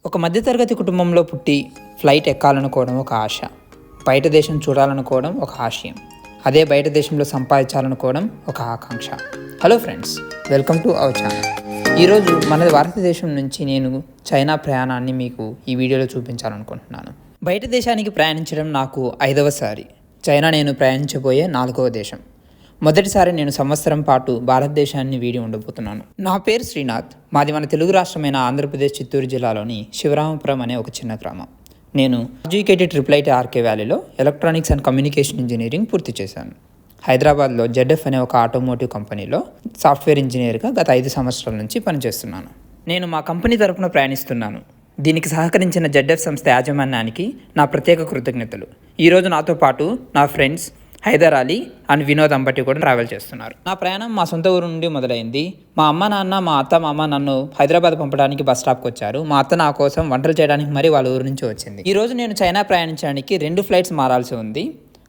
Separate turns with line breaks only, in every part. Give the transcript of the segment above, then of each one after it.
ఒక మధ్యతరగతి కుటుంబంలో పుట్టి ఫ్లైట్ ఎక్కాలనుకోవడం ఒక ఆశ, బయట దేశం చూడాలనుకోవడం ఒక ఆశయం, అదే బయట దేశంలో సంపాదించాలనుకోవడం ఒక ఆకాంక్ష. Hello friends, welcome to our channel. ఈరోజు మన భారతదేశం నుంచి నేను చైనా ప్రయాణాన్ని మీకు ఈ వీడియోలో చూపించాలనుకుంటున్నాను. బయట దేశానికి ప్రయాణించడం నాకు 5వసారి. చైనా నేను ప్రయాణించబోయే 4వ దేశం. మొదటిసారి నేను సంవత్సరం పాటు భారతదేశాన్ని వీడి ఉండబోతున్నాను. నా పేరు శ్రీనాథ్. మాది మన తెలుగు రాష్ట్రమైన ఆంధ్రప్రదేశ్ చిత్తూరు జిల్లాలోని శివరామపురం అనే ఒక చిన్న గ్రామం. నేను ఎడ్యుకేటెడ్ ట్రిపుల్ ఆర్కే వ్యాలీలో ఎలక్ట్రానిక్స్ అండ్ కమ్యూనికేషన్ ఇంజనీరింగ్ పూర్తి చేశాను. హైదరాబాద్లో జెడ్ఎఫ్ అనే ఒక ఆటోమోటివ్ కంపెనీలో సాఫ్ట్వేర్ ఇంజనీర్గా గత 5 సంవత్సరాల నుంచి పనిచేస్తున్నాను. నేను మా కంపెనీ తరపున ప్రయాణిస్తున్నాను. దీనికి సహకరించిన జెడ్ఎఫ్ సంస్థ యాజమాన్యానికి నా ప్రత్యేక కృతజ్ఞతలు. ఈరోజు నాతో పాటు నా ఫ్రెండ్స్ హైదర్ అలీ అండ్ వినోద్ అంబటి కూడా ట్రావెల్ చేస్తున్నారు. నా ప్రయాణం మా సొంత ఊరు నుండి మొదలైంది. మా అమ్మ నాన్న, మా అత్త మామ నన్ను హైదరాబాద్ పంపడానికి బస్ స్టాప్కి వచ్చారు. మా అత్త నా కోసం వంటలు చేయడానికి మరీ వాళ్ళ ఊరు నుంచి వచ్చింది. ఈరోజు నేను చైనా ప్రయాణించడానికి 2 ఫ్లైట్స్ మారాల్సి ఉంది.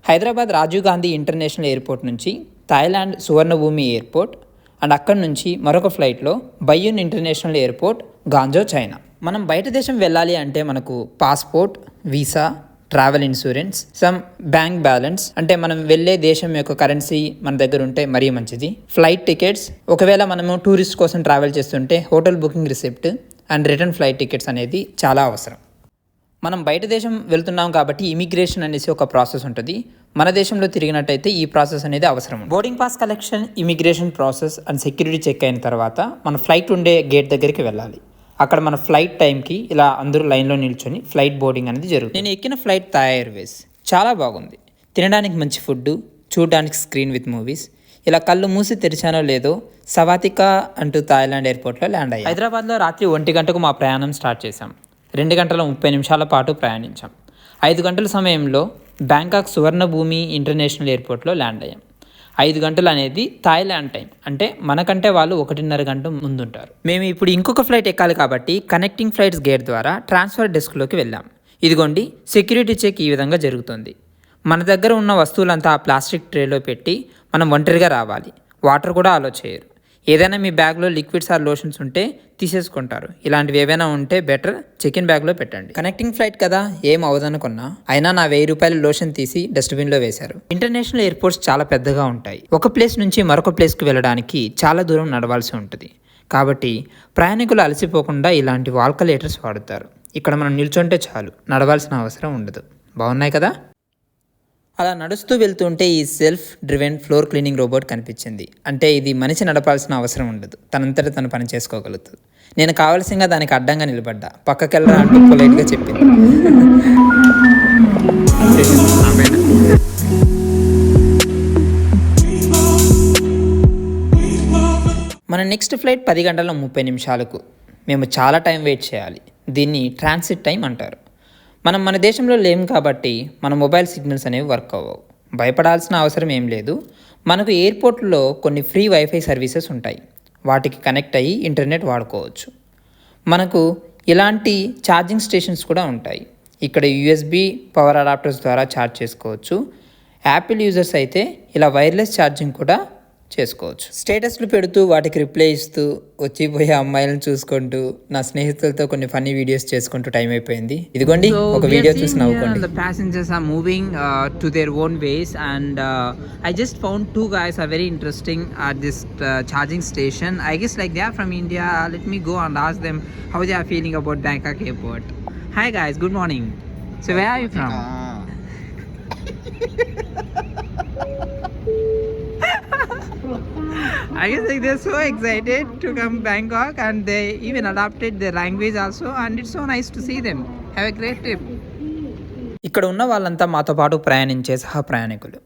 హైదరాబాద్ రాజీవ్ గాంధీ ఇంటర్నేషనల్ ఎయిర్పోర్ట్ నుంచి థాయిలాండ్ సువర్ణభూమి ఎయిర్పోర్ట్ అండ్ అక్కడి నుంచి మరొక ఫ్లైట్లో బయ్యూన్ ఇంటర్నేషనల్ ఎయిర్పోర్ట్, గాంజో, చైనా. మనం బయట దేశం వెళ్ళాలి అంటే మనకు passport, visa, travel insurance, some bank balance, అంటే మనం వెళ్ళే దేశం యొక్క కరెన్సీ మన దగ్గర ఉంటే మరీ మంచిది. ఫ్లైట్ టికెట్స్, ఒకవేళ మనము టూరిస్ట్ కోసం ట్రావెల్ చేస్తుంటే hotel booking receipt and return flight tickets అనేది చాలా అవసరం. మనం బయట దేశం వెళ్తున్నాం కాబట్టి ఇమిగ్రేషన్ అనేసి ఒక ప్రాసెస్ ఉంటుంది. మన దేశంలో తిరిగినట్టయితే ఈ ప్రాసెస్ అనేది అవసరం. Boarding pass collection, immigration process and security check అయిన తర్వాత మన ఫ్లైట్ ఉండే గేట్ దగ్గరికి వెళ్ళాలి. అక్కడ మన ఫ్లైట్ టైంకి ఇలా అందరూ లైన్లో నిల్చొని ఫ్లైట్ బోర్డింగ్ అనేది జరుగుతుంది. నేను ఎక్కిన ఫ్లైట్ థాయ్ ఎయిర్వేస్ చాలా బాగుంది. తినడానికి మంచి ఫుడ్, చూడడానికి స్క్రీన్ విత్ మూవీస్. ఇలా కళ్ళు మూసి తెరిచానో లేదో సవాతికా అంటూ థాయిలాండ్ ఎయిర్పోర్ట్లో ల్యాండ్ అయ్యాయి. హైదరాబాద్లో రాత్రి 1 గంటకు మా ప్రయాణం స్టార్ట్ చేశాం. 2 గంటల 30 నిమిషాల పాటు ప్రయాణించాం. 5 గంటల సమయంలో బ్యాంకాక్ సువర్ణభూమి ఇంటర్నేషనల్ ఎయిర్పోర్ట్లో ల్యాండ్ అయ్యాం. 5 గంటలు అనేది థాయిలాండ్ టైం, అంటే మనకంటే వాళ్ళు 1.5 గంట ముందుంటారు. మేము ఇప్పుడు ఇంకొక ఫ్లైట్ ఎక్కాలి కాబట్టి కనెక్టింగ్ ఫ్లైట్స్ గేట్ ద్వారా ట్రాన్స్ఫర్ డెస్క్లోకి వెళ్ళాం. ఇదిగోండి, సెక్యూరిటీ చెక్ ఈ విధంగా జరుగుతుంది. మన దగ్గర ఉన్న వస్తువులంతా ఆ ప్లాస్టిక్ ట్రేలో పెట్టి మనం ఒంటరిగా రావాలి. వాటర్ కూడా అలో చేయరు. ఏదైనా మీ బ్యాగ్లో లిక్విడ్స్ ఆర్ లోషన్స్ ఉంటే తీసేసుకుంటారు. ఇలాంటివి ఏవైనా ఉంటే బెటర్ చెక్ ఇన్ బ్యాగ్లో పెట్టండి. కనెక్టింగ్ ఫ్లైట్ కదా, ఏం అవదనుకున్నా అయినా నా 1000 రూపాయల లోషన్ తీసి డస్ట్బిన్లో వేశారు. ఇంటర్నేషనల్ ఎయిర్పోర్ట్స్ చాలా పెద్దగా ఉంటాయి. ఒక ప్లేస్ నుంచి మరొక ప్లేస్కి వెళ్ళడానికి చాలా దూరం నడవాల్సి ఉంటుంది. కాబట్టి ప్రయాణికులు అలసిపోకుండా ఇలాంటి వాల్కలేటర్స్ వాడుతారు. ఇక్కడ మనం నిల్చుంటే చాలు, నడవాల్సిన అవసరం ఉండదు. బాగున్నాయి కదా. అలా నడుస్తూ వెళ్తుంటే ఈ self driven floor cleaning robot కనిపించింది. అంటే ఇది మనిషి నడపాల్సిన అవసరం ఉండదు, తనంతట తను పని చేసుకోగలుగుతుంది. నేను కావాల్సిందిగా దానికి అడ్డంగా నిలబడ్డా. పక్కకెళ్ళరా అంటూ పొలైట్గా చెప్పింది. మన నెక్స్ట్ ఫ్లైట్ 10 గంటల 30 నిమిషాలకు. మేము చాలా టైం వెయిట్ చేయాలి. దీన్ని ట్రాన్సిట్ టైం అంటారు. మనం మన దేశంలో లేం కాబట్టి మన మొబైల్ సిగ్నల్స్ అనేవి వర్క్ అవ్వవు. భయపడాల్సిన అవసరం ఏం లేదు. మనకు ఎయిర్పోర్ట్లో కొన్ని ఫ్రీ వైఫై సర్వీసెస్ ఉంటాయి. వాటికి కనెక్ట్ అయ్యి ఇంటర్నెట్ వాడుకోవచ్చు. మనకు ఇలాంటి ఛార్జింగ్ స్టేషన్స్ కూడా ఉంటాయి. ఇక్కడ యూఎస్బి పవర్ అడాప్టర్స్ ద్వారా ఛార్జ్ చేసుకోవచ్చు. యాపిల్ యూజర్స్ అయితే ఇలా వైర్లెస్ ఛార్జింగ్ కూడా చేసుకోవచ్చు. స్టేటస్లు పెడుతూ వాటికి రిప్లై ఇస్తూ వచ్చిపోయే అమ్మాయిలను చూసుకుంటూ నా స్నేహితులతో కొన్ని ఫన్నీ వీడియోస్ చేసుకుంటూ టైం అయిపోయింది. ఇదిగోండి, ఒక వీడియో చూసి నవ్వుకోండి. The passengers are moving to their own ways and I just found 2 guys are very interesting at this charging station. I guess like they are from India. Let me go and ask them how they are feeling about Bangkok airport. Hi guys, good morning. So where are you from? I guess like they're so excited to come Bangkok and they even adapted their language also and it's so nice to see them. Have a great trip. ఇక్కడ ఉన్న వాళ్ళంతా మాతో పాటు ప్రయాణించే సహ ప్రయాణికులు.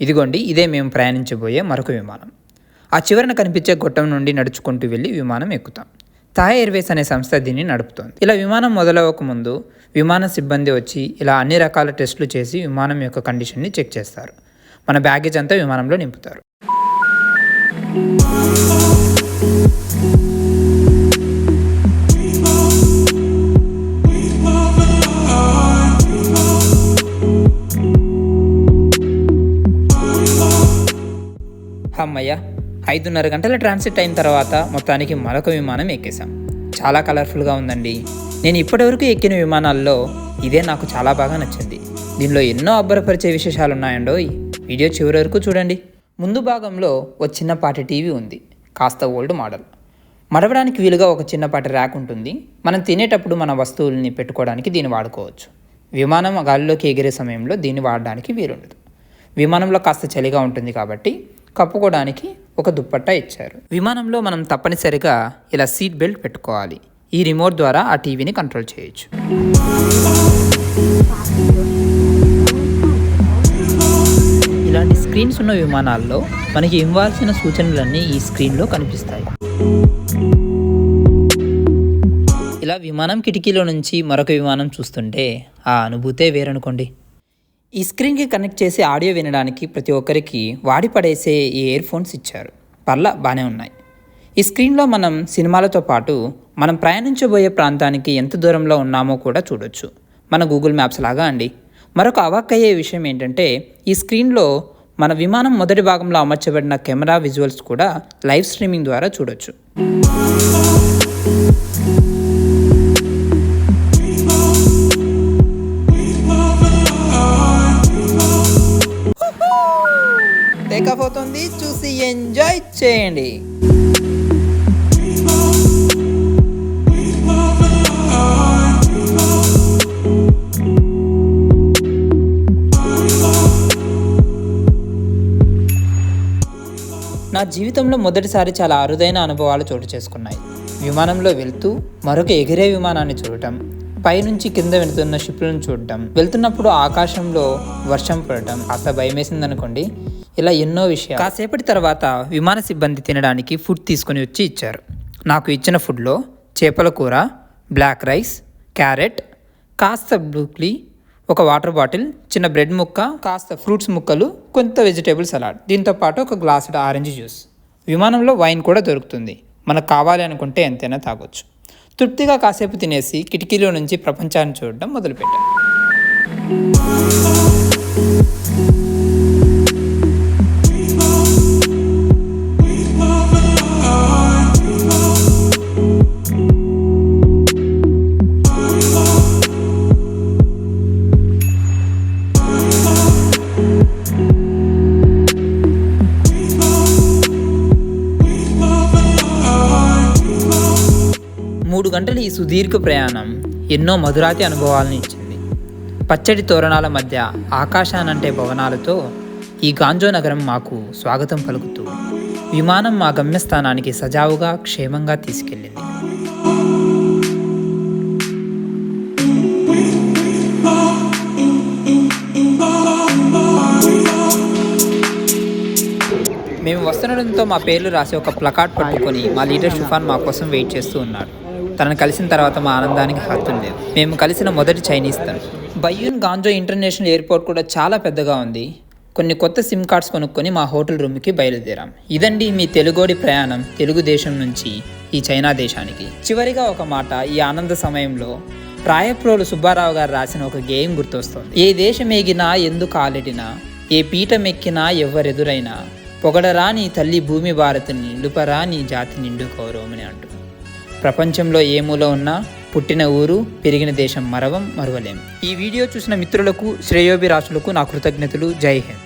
ఇదిగోండి, ఇదే మేము ప్రయాణించబోయే మరొక విమానం. ఆ చివరన కనిపించే గొట్టం నుండి నడుచుకుంటూ వెళ్ళి విమానం ఎక్కుతాం. థాయ్ ఎయిర్వేస్ అనే సంస్థ దీన్ని నడుపుతోంది. ఇలా విమానం మొదలవక ముందు విమాన సిబ్బంది వచ్చి ఇలా అన్ని రకాల టెస్టులు చేసి విమానం యొక్క కండిషన్ని చెక్ చేస్తారు. మన బ్యాగేజ్ అంతా విమానంలో నింపుతారు. అమ్మయ్య, 5:30 గంటల ట్రాన్సిట్ అయిన తర్వాత మొత్తానికి మరొక విమానం ఎక్కేసాం. చాలా కలర్ఫుల్గా ఉందండి. నేను ఇప్పటివరకు ఎక్కిన విమానాల్లో ఇదే నాకు చాలా బాగా నచ్చింది. దీనిలో ఎన్నో అబ్బరపరిచే విశేషాలు ఉన్నాయండోయ్. వీడియో చివరి వరకు చూడండి. ముందు భాగంలో ఒక చిన్నపాటి టీవీ ఉంది, కాస్త ఓల్డ్ మోడల్. మడవడానికి వీలుగా ఒక చిన్నపాటి ర్యాక్ ఉంటుంది. మనం తినేటప్పుడు మన వస్తువుల్ని పెట్టుకోవడానికి దీన్ని వాడుకోవచ్చు. విమానం గాలిలోకి ఎగిరే సమయంలో దీన్ని వాడడానికి వీలుండదు. విమానంలో కాస్త చలిగా ఉంటుంది కాబట్టి కప్పుకోవడానికి ఒక దుప్పట్టా ఇచ్చారు. విమానంలో మనం తప్పనిసరిగా ఇలా సీట్ బెల్ట్ పెట్టుకోవాలి. ఈ రిమోట్ ద్వారా ఆ టీవీని కంట్రోల్ చేయొచ్చు. ఇలాంటి స్క్రీన్స్ ఉన్న విమానాల్లో మనకి ఇవ్వాల్సిన సూచనలన్నీ ఈ స్క్రీన్లో కనిపిస్తాయి. ఇలా విమానం కిటికీలో నుంచి మరొక విమానం చూస్తుంటే ఆ అనుభూతే వేరనుకోండి. ఈ స్క్రీన్కి కనెక్ట్ చేసి ఆడియో వినడానికి ప్రతి ఒక్కరికి వాడి పడేసే ఈ ఇయర్ ఫోన్స్ ఇచ్చారు. పర్లా బాగానే ఉన్నాయి. ఈ స్క్రీన్లో మనం సినిమాలతో పాటు మనం ప్రయాణించబోయే ప్రాంతానికి ఎంత దూరంలో ఉన్నామో కూడా చూడొచ్చు. మన గూగుల్ మ్యాప్స్ లాగా అండి. మరొక అవాక్కయ్యే విషయం ఏంటంటే ఈ స్క్రీన్లో మన విమానం మొదటి భాగంలో అమర్చబడిన కెమెరా విజువల్స్ కూడా లైవ్ స్ట్రీమింగ్ ద్వారా చూడొచ్చు. టేకాఫ్ అవుతుంది, చూసి ఎంజాయ్ చేయండి. నా జీవితంలో మొదటిసారి చాలా అరుదైన అనుభవాలు చోటు చేసుకున్నాయి. విమానంలో వెళ్తూ మరొక ఎగిరే విమానాన్ని చూడటం, పైనుంచి కింద వెళుతున్న షిప్లను చూడటం, వెళ్తున్నప్పుడు ఆకాశంలో వర్షం పడటం కాస్త భయమేసిందనుకోండి. ఇలా ఎన్నో విషయాలు. కాసేపటి తర్వాత విమాన సిబ్బంది తినడానికి ఫుడ్ తీసుకొని వచ్చి ఇచ్చారు. నాకు ఇచ్చిన ఫుడ్లో చేపల కూర, బ్లాక్ రైస్, క్యారెట్, కాస్త బ్రూక్లీ, ఒక వాటర్ బాటిల్, చిన్న బ్రెడ్ ముక్క, కాస్త ఫ్రూట్స్ ముక్కలు, కొంత వెజిటేబుల్ సలాడ్, దీంతో పాటు ఒక గ్లాసుడ్ ఆరెంజ్ జ్యూస్. విమానంలో వైన్ కూడా దొరుకుతుంది. మనకు కావాలి అనుకుంటే ఎంతైనా తాగొచ్చు. తృప్తిగా కాసేపు తినేసి కిటికీలో నుంచి ప్రపంచాన్ని చూడడం మొదలుపెట్టాను. మూడు గంటల ఈ సుదీర్ఘ ప్రయాణం ఎన్నో మధురాతి అనుభవాలను ఇచ్చింది. పచ్చడి తోరణాల మధ్య ఆకాశానంటే భవనాలతో ఈ గాంజో నగరం మాకు స్వాగతం పలుకుతూ విమానం మా గమ్యస్థానానికి సజావుగా క్షేమంగా తీసుకెళ్ళింది. మేము వస్తుండడంతో మా పేర్లు రాసి ఒక ప్లకార్డ్ పట్టుకొని మా లీడర్ షుఫాన్ మా కోసం వెయిట్ చేస్తూ ఉన్నాడు. తనను కలిసిన తర్వాత మా ఆనందానికి హద్దులు లేవు. మేము కలిసిన మొదటి చైనీస్ తను. బయ్యూన్ గాంజో ఇంటర్నేషనల్ ఎయిర్పోర్ట్ కూడా చాలా పెద్దగా ఉంది. కొన్ని కొత్త సిమ్ కార్డ్స్ కొనుక్కొని మా హోటల్ రూమ్కి బయలుదేరాం. ఇదండి మీ తెలుగోడి ప్రయాణం తెలుగు దేశం నుంచి ఈ చైనా దేశానికి. చివరిగా ఒక మాట, ఈ ఆనంద సమయంలో రాయప్రోలు సుబ్బారావు గారు రాసిన ఒక గేయం గుర్తొస్తుంది. ఏ దేశం ఎగినా ఎందుకు ఆలెడినా, ఏ పీఠం ఎక్కినా ఎవ్వరెదురైనా, పొగడరా నీ తల్లి భూమి భారతిని, నిలుపరా నీ జాతి నిండు గౌరవమని అంటూ. ప్రపంచంలో ఏ మూల ఉన్నా పుట్టిన ఊరు పెరిగిన దేశం మరవలేం. ఈ వీడియో చూసిన మిత్రులకు శ్రేయోభిలాషులకు నా కృతజ్ఞతలు. జై హింద్.